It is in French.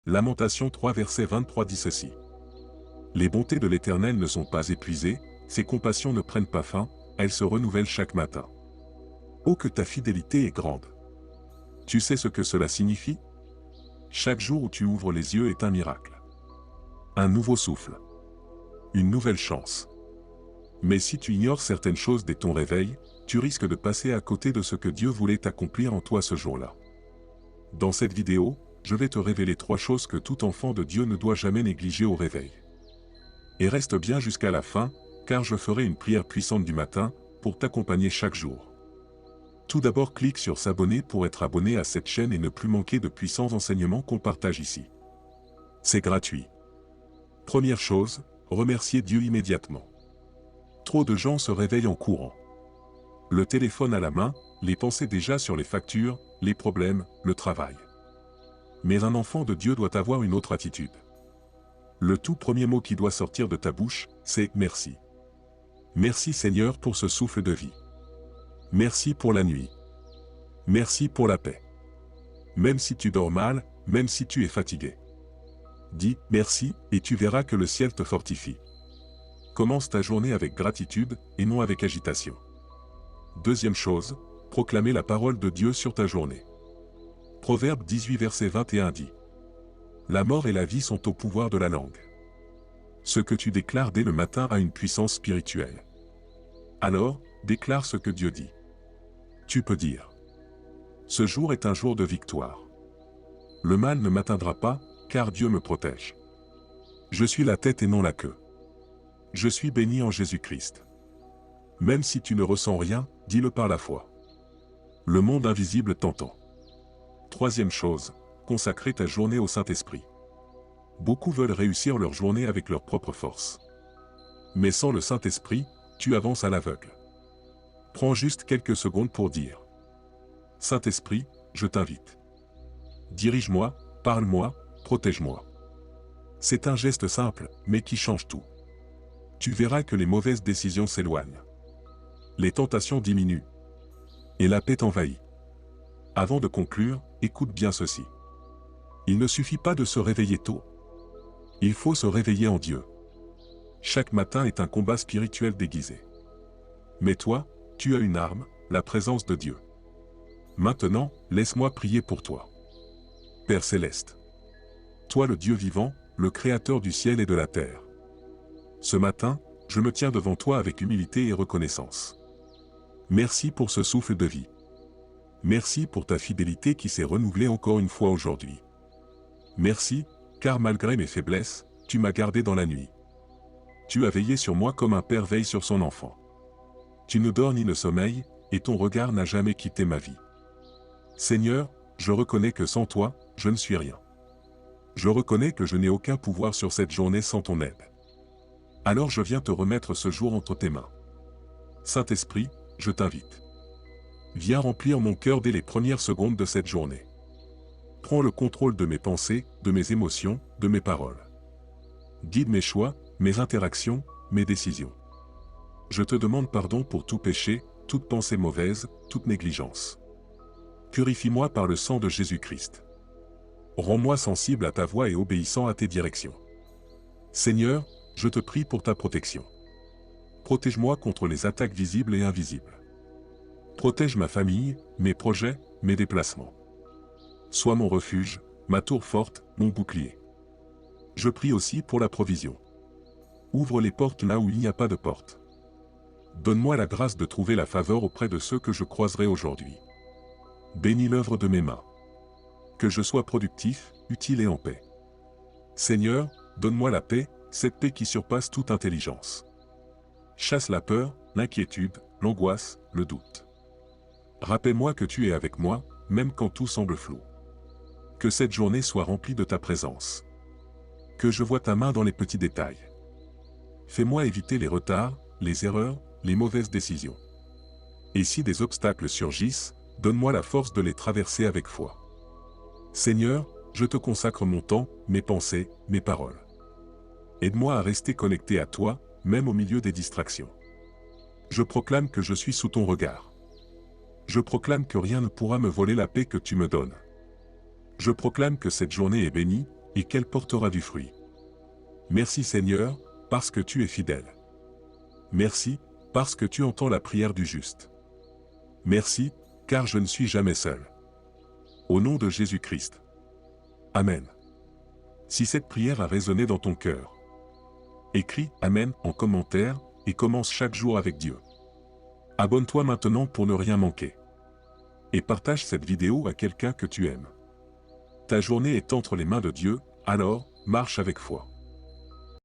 Lamentation 3 verset 23 dit ceci. Les bontés de l'Éternel ne sont pas épuisées, ses compassions ne prennent pas fin, elles se renouvellent chaque matin. Oh que ta fidélité est grande! Tu sais ce que cela signifie? Chaque jour où tu ouvres les yeux est un miracle. Un nouveau souffle. Une nouvelle chance. Mais si tu ignores certaines choses dès ton réveil, tu risques de passer à côté de ce que Dieu voulait accomplir en toi ce jour-là. Dans cette vidéo, je vais te révéler 3 choses que tout enfant de Dieu ne doit jamais négliger au réveil. Et reste bien jusqu'à la fin, car je ferai une prière puissante du matin, pour t'accompagner chaque jour. Tout d'abord clique sur s'abonner pour être abonné à cette chaîne et ne plus manquer de puissants enseignements qu'on partage ici. C'est gratuit. Première chose, remercier Dieu immédiatement. Trop de gens se réveillent en courant. Le téléphone à la main, les pensées déjà sur les factures, les problèmes, le travail. Mais un enfant de Dieu doit avoir une autre attitude. Le tout premier mot qui doit sortir de ta bouche, c'est « merci ». Merci Seigneur pour ce souffle de vie. Merci pour la nuit. Merci pour la paix. Même si tu dors mal, même si tu es fatigué. Dis « merci » et tu verras que le ciel te fortifie. Commence ta journée avec gratitude et non avec agitation. Deuxième chose, proclamer la parole de Dieu sur ta journée. Proverbe 18 verset 21 dit. La mort et la vie sont au pouvoir de la langue. Ce que tu déclares dès le matin a une puissance spirituelle. Alors, déclare ce que Dieu dit. Tu peux dire. Ce jour est un jour de victoire. Le mal ne m'atteindra pas, car Dieu me protège. Je suis la tête et non la queue. Je suis béni en Jésus-Christ. Même si tu ne ressens rien, dis-le par la foi. Le monde invisible t'entend. Troisième chose, consacrer ta journée au Saint-Esprit. Beaucoup veulent réussir leur journée avec leur propre force. Mais sans le Saint-Esprit, tu avances à l'aveugle. Prends juste quelques secondes pour dire. Saint-Esprit, je t'invite. Dirige-moi, parle-moi, protège-moi. C'est un geste simple, mais qui change tout. Tu verras que les mauvaises décisions s'éloignent. Les tentations diminuent. Et la paix t'envahit. Avant de conclure, écoute bien ceci. Il ne suffit pas de se réveiller tôt. Il faut se réveiller en Dieu. Chaque matin est un combat spirituel déguisé. Mais toi, tu as une arme, la présence de Dieu. Maintenant, laisse-moi prier pour toi. Père Céleste. Toi le Dieu vivant, le Créateur du ciel et de la terre. Ce matin, je me tiens devant toi avec humilité et reconnaissance. Merci pour ce souffle de vie. Merci pour ta fidélité qui s'est renouvelée encore une fois aujourd'hui. Merci, car malgré mes faiblesses, tu m'as gardé dans la nuit. Tu as veillé sur moi comme un père veille sur son enfant. Tu ne dors ni ne sommeilles, et ton regard n'a jamais quitté ma vie. Seigneur, je reconnais que sans toi, je ne suis rien. Je reconnais que je n'ai aucun pouvoir sur cette journée sans ton aide. Alors je viens te remettre ce jour entre tes mains. Saint-Esprit, je t'invite. Viens remplir mon cœur dès les premières secondes de cette journée. Prends le contrôle de mes pensées, de mes émotions, de mes paroles. Guide mes choix, mes interactions, mes décisions. Je te demande pardon pour tout péché, toute pensée mauvaise, toute négligence. Purifie-moi par le sang de Jésus-Christ. Rends-moi sensible à ta voix et obéissant à tes directions. Seigneur, je te prie pour ta protection. Protège-moi contre les attaques visibles et invisibles. Protège ma famille, mes projets, mes déplacements. Sois mon refuge, ma tour forte, mon bouclier. Je prie aussi pour la provision. Ouvre les portes là où il n'y a pas de porte. Donne-moi la grâce de trouver la faveur auprès de ceux que je croiserai aujourd'hui. Bénis l'œuvre de mes mains. Que je sois productif, utile et en paix. Seigneur, donne-moi la paix, cette paix qui surpasse toute intelligence. Chasse la peur, l'inquiétude, l'angoisse, le doute. Rappelle-moi que tu es avec moi, même quand tout semble flou. Que cette journée soit remplie de ta présence. Que je vois ta main dans les petits détails. Fais-moi éviter les retards, les erreurs, les mauvaises décisions. Et si des obstacles surgissent, donne-moi la force de les traverser avec foi. Seigneur, je te consacre mon temps, mes pensées, mes paroles. Aide-moi à rester connecté à toi, même au milieu des distractions. Je proclame que je suis sous ton regard. Je proclame que rien ne pourra me voler la paix que tu me donnes. Je proclame que cette journée est bénie, et qu'elle portera du fruit. Merci Seigneur, parce que tu es fidèle. Merci, parce que tu entends la prière du juste. Merci, car je ne suis jamais seul. Au nom de Jésus-Christ. Amen. Si cette prière a résonné dans ton cœur, écris « Amen » en commentaire et commence chaque jour avec Dieu. Abonne-toi maintenant pour ne rien manquer. Et partage cette vidéo à quelqu'un que tu aimes. Ta journée est entre les mains de Dieu, alors, marche avec foi.